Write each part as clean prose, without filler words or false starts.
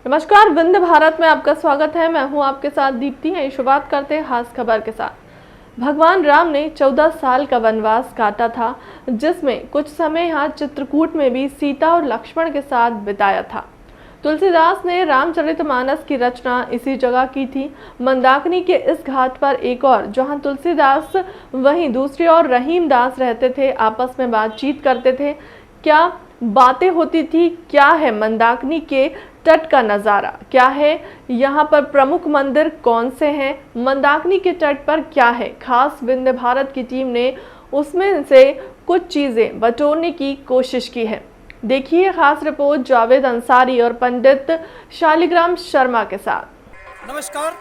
नमस्कार, विंध्य भारत में आपका स्वागत है। मैं हूं आपके साथ दीप्ति है। शुरुआत करते हैं खास खबर के साथ। भगवान राम ने 14 साल का वनवास काटा था, जिसमें कुछ समय यहाँ चित्रकूट में भी सीता और लक्ष्मण के साथ बिताया था। तुलसीदास ने रामचरितमानस की रचना इसी जगह की थी। मंदाकिनी के इस घाट पर एक और जहां तुलसीदास वहीं दूसरी ओर रहीमदास रहते थे, आपस में बातचीत करते थे। क्या बातें होती थी? क्या है मंदाकिनी के तट का नज़ारा? क्या है यहाँ पर प्रमुख मंदिर कौन से हैं? मंदाकिनी के तट पर क्या है खास? विंध्य भारत की टीम ने उसमें से कुछ चीज़ें बटोरने की कोशिश की है। देखिए खास रिपोर्ट जावेद अंसारी और पंडित शालिग्राम शर्मा के साथ। नमस्कार,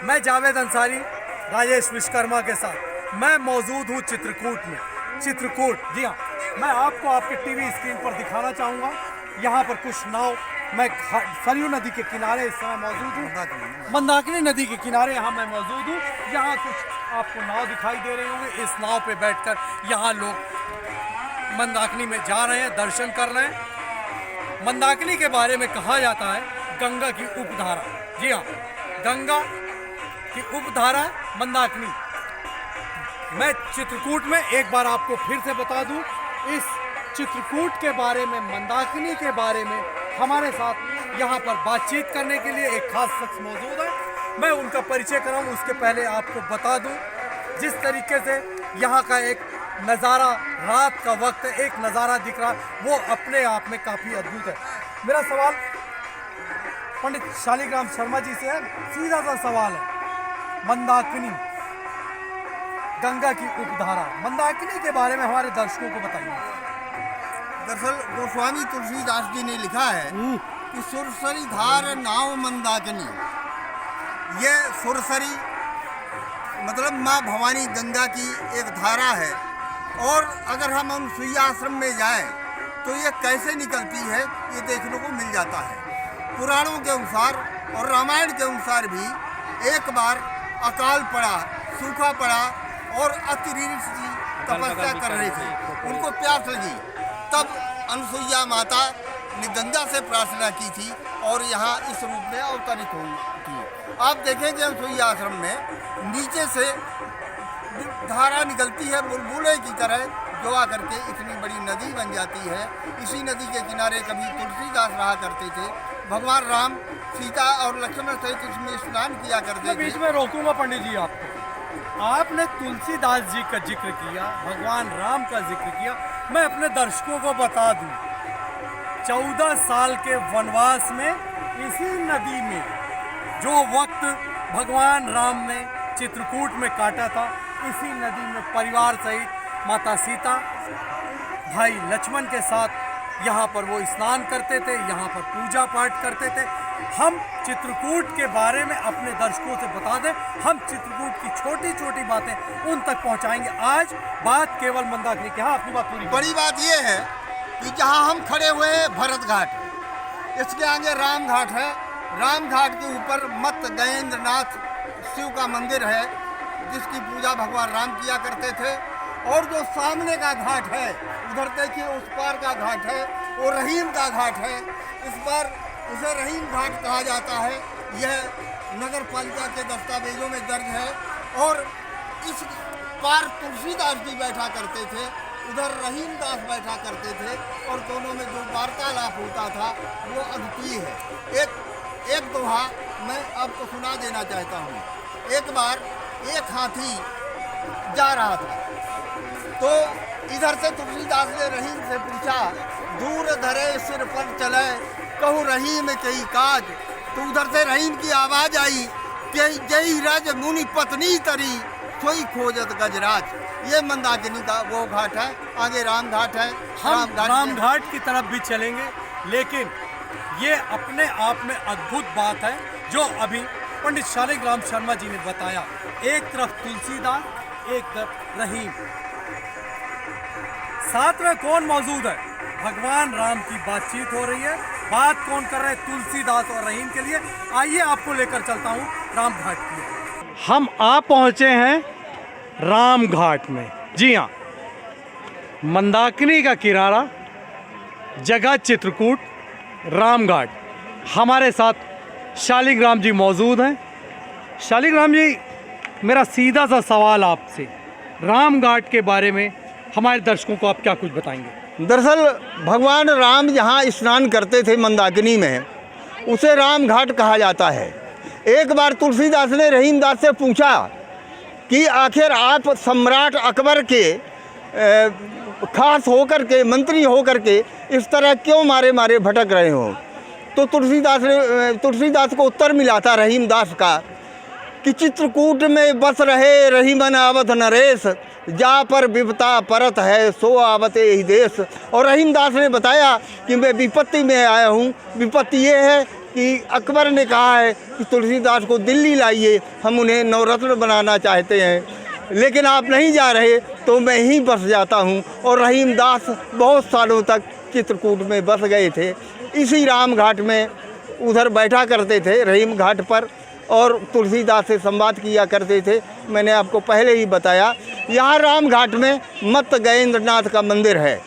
मैं जावेद अंसारी राजेश विश्वकर्मा के साथ मैं मौजूद हूँ चित्रकूट में। चित्रकूट, जी हाँ, मैं आपको आपके टीवी स्क्रीन पर दिखाना चाहूँगा। यहाँ पर कुछ नाव, मैं सरयू नदी के किनारे इस समय मौजूद हूँ। मंदाकिनी नदी के किनारे यहाँ मैं मौजूद हूँ। यहाँ कुछ आपको नाव दिखाई दे रहे होंगे। इस नाव पे बैठकर यहाँ लोग मंदाकिनी में जा रहे हैं, दर्शन कर रहे हैं। मंदाकिनी के बारे में कहा जाता है गंगा की उपधारा। जी हाँ, गंगा की उपधारा मंदाकिनी। मैं चित्रकूट में एक बार आपको फिर से बता दूं, इस चित्रकूट के बारे में, मंदाकिनी के बारे में हमारे साथ यहाँ पर बातचीत करने के लिए एक खास शख्स मौजूद है। मैं उनका परिचय कराऊं उसके पहले आपको बता दूं, जिस तरीके से यहाँ का एक नज़ारा, रात का वक्त एक नज़ारा दिख रहा, वो अपने आप में काफ़ी अद्भुत है। मेरा सवाल पंडित शालिग्राम शर्मा जी से है, सीधा सा सवाल है। मंदाकिनी, गंगा की उपधारा, मंदाकिनी के बारे में हमारे दर्शकों को बताइए। दरअसल गोस्वामी तुलसीदास जी ने लिखा है कि सुरसरी धार नाव मंदाकिनी। ये सुरसरी मतलब माँ भवानी गंगा की एक धारा है, और अगर हम अनुसुईया आश्रम में जाएं तो ये कैसे निकलती है ये देखने को मिल जाता है। पुराणों के अनुसार और रामायण के अनुसार भी एक बार अकाल पड़ा, सूखा पड़ा और अतिऋषि तपस्या कर रहे थे, उनको प्यास लगी, तब अनुसुईया माता ने गंगा से प्रार्थना की थी और यहाँ इस रूप में अवतरित हुई थी। आप देखेंगे अनुसुईया आश्रम में नीचे से धारा निकलती है बुलबुले की तरह, जो आकर के इतनी बड़ी नदी बन जाती है। इसी नदी के किनारे कभी तुलसीदास रहा करते थे। भगवान राम, सीता और लक्ष्मण सहित इसमें स्नान किया करते थे। बीच में रोकूंगा पंडित जी आपको। आपने तुलसीदास जी का जिक्र किया, भगवान राम का जिक्र किया। मैं अपने दर्शकों को बता दूं, 14 साल के वनवास में इसी नदी में जो वक्त भगवान राम ने चित्रकूट में काटा था, इसी नदी में परिवार सहित माता सीता, भाई लक्ष्मण के साथ यहाँ पर वो स्नान करते थे, यहाँ पर पूजा पाठ करते थे। हम चित्रकूट के बारे में अपने दर्शकों से बता दें, हम चित्रकूट की छोटी छोटी बातें उन तक पहुँचाएंगे। आज बात केवल मंदाकिनी की। हाँ, अपनी बात पूरी। बड़ी बात ये है कि जहाँ हम खड़े हुए हैं भरत घाट, इसके आगे राम घाट है। राम घाट के ऊपर मत गजेंद्रनाथ शिव का मंदिर है, जिसकी पूजा भगवान राम किया करते थे। और जो सामने का घाट है, उधर देखिए उस पार का घाट है, वो रहीम का घाट है। इस पर उसे रहीम घाट कहा जाता है। यह नगर पालिका के दस्तावेजों में दर्ज है। और इस पार तुलसीदास जी बैठा करते थे, उधर रहीमदास बैठा करते थे, और दोनों में जो वार्तालाप होता था वो अद्वितीय है। एक दोहा मैं आपको सुना देना चाहता हूँ। एक बार एक हाथी जा रहा था, तो इधर से तुलसीदास ने रहीम से पूछा, दूर धरे सिर पर चले कहूँ रहीम कई काज। तो उधर से रहीम की आवाज आई कि जय रज मुनि पत्नी तरी सोई खोजत गजराज। ये मंदाकिनी का वो घाट है। आगे राम घाट है। हम राम घाट की तरफ भी चलेंगे, लेकिन ये अपने आप में अद्भुत बात है जो अभी पंडित शालिग्राम शर्मा जी ने बताया। एक तरफ तुलसीदास, एक तरफ रहीम, साथ में कौन मौजूद है? भगवान राम की बातचीत हो रही है। बात कौन कर रहे हैं? तुलसीदास और रहीम के लिए। आइए आपको लेकर चलता हूँ राम घाट की। हम आ पहुँचे हैं राम घाट में। जी हाँ, मंदाकिनी का किनारा, जगह चित्रकूट, राम घाट। हमारे साथ शालिग्राम जी मौजूद हैं। शालिग्राम जी, मेरा सीधा सा सवाल आपसे, राम घाट के बारे में हमारे दर्शकों को आप क्या कुछ बताएंगे? दरअसल भगवान राम जहाँ स्नान करते थे मंदाकिनी में, उसे राम घाट कहा जाता है। एक बार तुलसीदास ने रहीमदास से पूछा कि आखिर आप सम्राट अकबर के खास होकर के, मंत्री होकर के इस तरह क्यों मारे मारे भटक रहे हो? तो तुलसीदास को उत्तर मिला था रहीमदास का कि चित्रकूट में बस रहे रहीमन आवत नरेश, जा पर विपता परत है सो आवते ही देश। और रहीमदास ने बताया कि मैं विपत्ति में आया हूँ। विपत्ति ये है कि अकबर ने कहा है कि तुलसीदास को दिल्ली लाइए, हम उन्हें नवरत्न बनाना चाहते हैं, लेकिन आप नहीं जा रहे तो मैं ही बस जाता हूँ। और रहीमदास बहुत सालों तक चित्रकूट में बस गए थे। इसी राम घाट में उधर बैठा करते थे, रहीम घाट पर, और तुलसीदास से संवाद किया करते थे। मैंने आपको पहले ही बताया। यहाँ राम घाट में मत्त गजेंद्रनाथ का मंदिर है।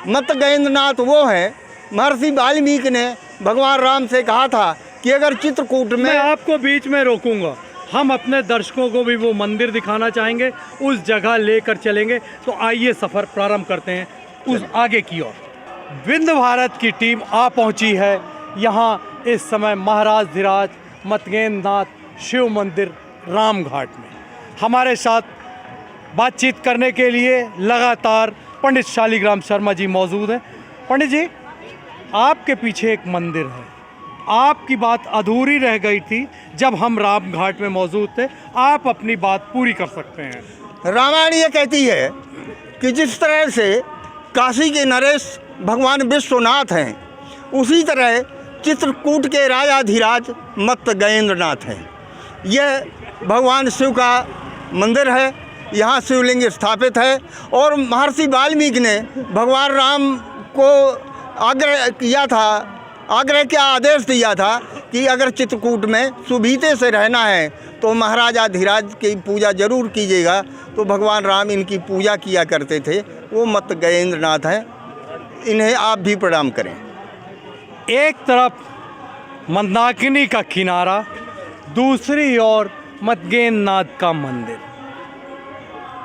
मत्त गजेंद्रनाथ वो हैं, महर्षि वाल्मीकि ने भगवान राम से कहा था कि अगर चित्रकूट में, मैं आपको बीच में रोकूंगा, हम अपने दर्शकों को भी वो मंदिर दिखाना चाहेंगे, उस जगह लेकर चलेंगे। तो आइए सफ़र प्रारंभ करते हैं उस आगे की ओर। विंध्य भारत की टीम आ पहुंची है यहाँ इस समय महाराज धीराज मतगेंद्रनाथ शिव मंदिर राम घाट में। हमारे साथ बातचीत करने के लिए लगातार पंडित शालिग्राम शर्मा जी मौजूद हैं। पंडित जी, आपके पीछे एक मंदिर है, आपकी बात अधूरी रह गई थी जब हम राम घाट में मौजूद थे, आप अपनी बात पूरी कर सकते हैं। रामायण ये कहती है कि जिस तरह से काशी के नरेश भगवान विश्वनाथ हैं, उसी तरह चित्रकूट के राजाधिराज मत्त गजेंद्रनाथ हैं। यह भगवान शिव का मंदिर है, यहाँ शिवलिंग स्थापित है। और महर्षि वाल्मीकि ने भगवान राम को आग्रह क्या आदेश दिया था कि अगर चित्रकूट में सुभीते से रहना है तो महाराजाधिराज की पूजा जरूर कीजिएगा। तो भगवान राम इनकी पूजा किया करते थे। वो मत्त गजेंद्रनाथ हैं, इन्हें आप भी प्रणाम करें। एक तरफ मंदाकिनी का किनारा, दूसरी ओर मतगेंद्रनाथ का मंदिर।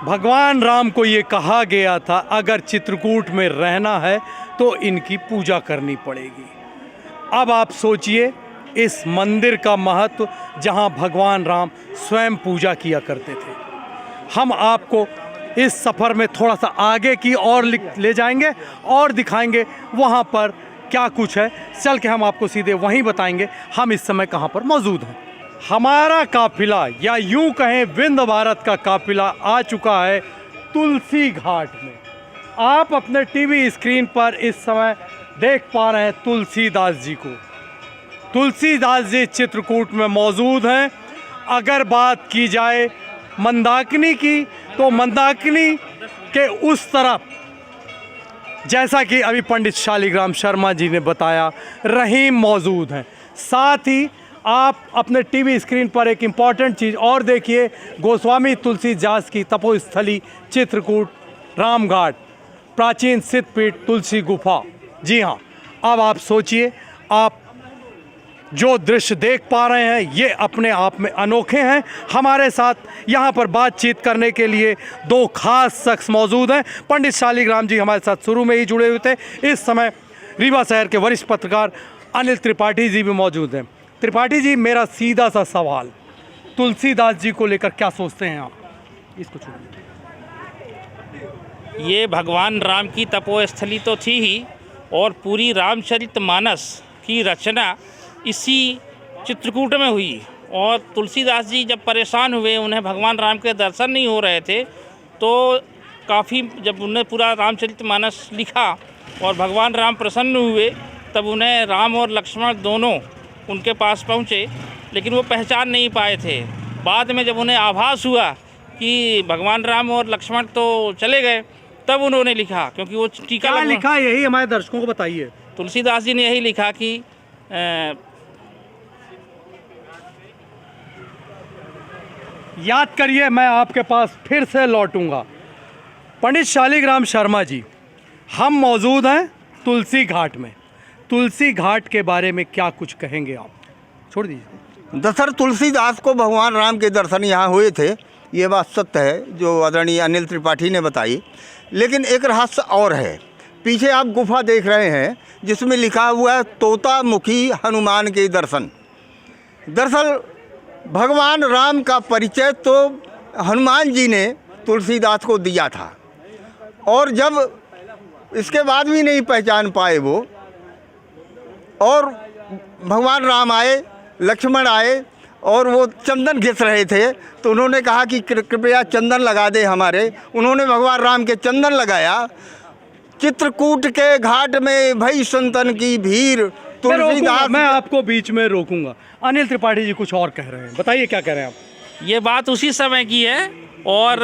भगवान राम को ये कहा गया था अगर चित्रकूट में रहना है तो इनकी पूजा करनी पड़ेगी। अब आप सोचिए इस मंदिर का महत्व, जहां भगवान राम स्वयं पूजा किया करते थे। हम आपको इस सफ़र में थोड़ा सा आगे की ओर ले जाएंगे और दिखाएंगे वहां पर क्या कुछ है। चल के हम आपको सीधे वहीं बताएंगे हम इस समय कहां पर मौजूद हैं। हमारा काफिला, या यूं कहें विंध्य भारत का काफिला, आ चुका है तुलसी घाट में। आप अपने टीवी स्क्रीन पर इस समय देख पा रहे हैं तुलसीदास जी को। तुलसीदास जी चित्रकूट में मौजूद हैं। अगर बात की जाए मंदाकिनी की, तो मंदाकिनी के उस तरफ, जैसा कि अभी पंडित शालिग्राम शर्मा जी ने बताया, रहीम मौजूद हैं। साथ ही आप अपने टीवी स्क्रीन पर एक इम्पॉर्टेंट चीज़ और देखिए, गोस्वामी तुलसीदास की तपोस्थली चित्रकूट राम घाट, प्राचीन सिद्धपीठ तुलसी गुफा। जी हाँ, अब आप सोचिए, आप जो दृश्य देख पा रहे हैं ये अपने आप में अनोखे हैं। हमारे साथ यहाँ पर बातचीत करने के लिए दो खास शख्स मौजूद हैं। पंडित शालिग्राम जी हमारे साथ शुरू में ही जुड़े हुए थे। इस समय रीवा शहर के वरिष्ठ पत्रकार अनिल त्रिपाठी जी भी मौजूद हैं। त्रिपाठी जी, मेरा सीधा सा सवाल, तुलसीदास जी को लेकर क्या सोचते हैं आप? इसको छोड़िए। ये भगवान राम की तपोस्थली तो थी ही, और पूरी रामचरितमानस की रचना इसी चित्रकूट में हुई। और तुलसीदास जी जब परेशान हुए, उन्हें भगवान राम के दर्शन नहीं हो रहे थे, तो काफ़ी, जब उन्हें पूरा रामचरितमानस लिखा और भगवान राम प्रसन्न हुए, तब उन्हें राम और लक्ष्मण दोनों उनके पास पहुँचे, लेकिन वो पहचान नहीं पाए थे। बाद में जब उन्हें आभास हुआ कि भगवान राम और लक्ष्मण तो चले गए, तब उन्होंने लिखा, क्योंकि वो टीका क्या लिखा, यही हमारे दर्शकों को बताइए। तुलसीदास जी ने यही लिखा कि याद करिए, मैं आपके पास फिर से लौटूंगा। पंडित शालिग्राम शर्मा जी, हम मौजूद हैं तुलसी घाट में। तुलसी घाट के बारे में क्या कुछ कहेंगे आप? छोड़ दीजिए। दशरथ तुलसीदास को भगवान राम के दर्शन यहाँ हुए थे, ये बात सत्य है जो आदरणीय अनिल त्रिपाठी ने बताई। लेकिन एक रहस्य और है। पीछे आप गुफा देख रहे हैं जिसमें लिखा हुआ है तोता मुखी हनुमान के दर्शन। दरअसल भगवान राम का परिचय तो हनुमान जी ने तुलसीदास को दिया था, और जब इसके बाद भी नहीं पहचान पाए वो, और भगवान राम आए, लक्ष्मण आए और वो चंदन घिस रहे थे, तो उन्होंने कहा कि कृपया चंदन लगा दे हमारे। उन्होंने भगवान राम के चंदन लगाया। चित्रकूट के घाट में भई संतन की भीड़, तुलसीदास। मैं आपको बीच में रोकूंगा। अनिल त्रिपाठी जी कुछ और कह रहे हैं, बताइए क्या कह रहे हैं आप? ये बात उसी समय की है और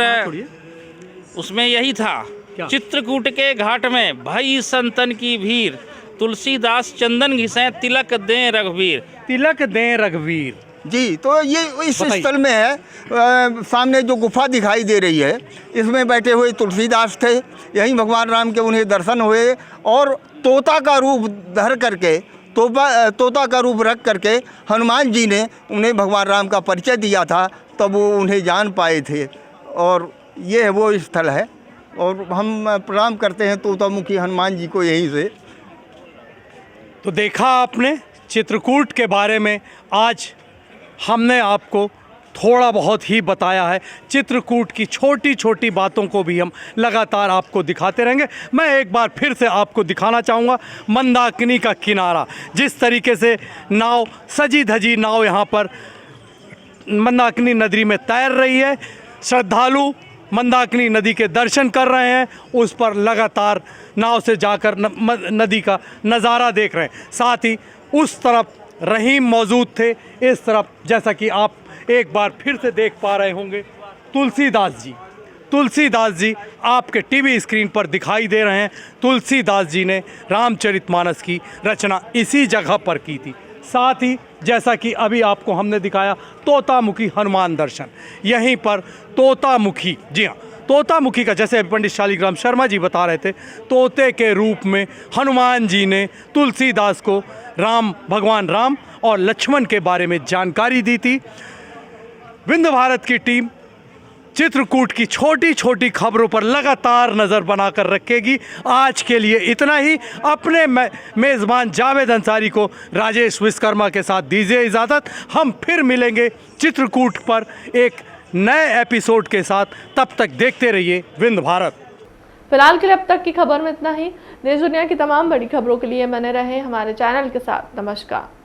उसमें यही था, चित्रकूट के घाट में भई संतन की भीड़, तुलसीदास चंदन घिसें तिलक दें रघुवीर। तिलक दें रघुवीर जी। तो ये इस स्थल में है। सामने जो गुफा दिखाई दे रही है, इसमें बैठे हुए तुलसीदास थे। यहीं भगवान राम के उन्हें दर्शन हुए, और तोता का रूप धर करके, तोता का रूप रख करके हनुमान जी ने उन्हें भगवान राम का परिचय दिया था, तब वो उन्हें जान पाए थे। और ये वो स्थल है, और हम प्रणाम करते हैं तोतामुखी हनुमान जी को यहीं से। तो देखा आपने चित्रकूट के बारे में, आज हमने आपको थोड़ा बहुत ही बताया है। चित्रकूट की छोटी छोटी बातों को भी हम लगातार आपको दिखाते रहेंगे। मैं एक बार फिर से आपको दिखाना चाहूँगा मंदाकिनी का किनारा, जिस तरीके से नाव, सजी धजी नाव यहाँ पर मंदाकिनी नदी में तैर रही है। श्रद्धालु मंदाकिनी नदी के दर्शन कर रहे हैं, उस पर लगातार नाव से जाकर नदी का नज़ारा देख रहे हैं। साथ ही उस तरफ रहीम मौजूद थे, इस तरफ जैसा कि आप एक बार फिर से देख पा रहे होंगे तुलसीदास जी आपके टीवी स्क्रीन पर दिखाई दे रहे हैं। तुलसीदास जी ने रामचरितमानस की रचना इसी जगह पर की थी। साथ ही जैसा कि अभी आपको हमने दिखाया तोतामुखी हनुमान दर्शन, यहीं पर तोतामुखी, जी हाँ, तोतामुखी का, जैसे पंडित शालिग्राम शर्मा जी बता रहे थे, तोते के रूप में हनुमान जी ने तुलसीदास को भगवान राम और लक्ष्मण के बारे में जानकारी दी थी। विंध्य भारत की टीम चित्रकूट की छोटी छोटी खबरों पर लगातार नज़र बनाकर रखेगी। आज के लिए इतना ही। अपने मेज़बान जावेद अंसारी को राजेश विश्वकर्मा के साथ दीजिए इजाज़त। हम फिर मिलेंगे चित्रकूट पर एक नए एपिसोड के साथ। तब तक देखते रहिए विंध्य भारत। फिलहाल के लिए अब तक की खबर में इतना ही। देश दुनिया की तमाम बड़ी खबरों के लिए बने रहें हमारे चैनल के साथ। नमस्कार।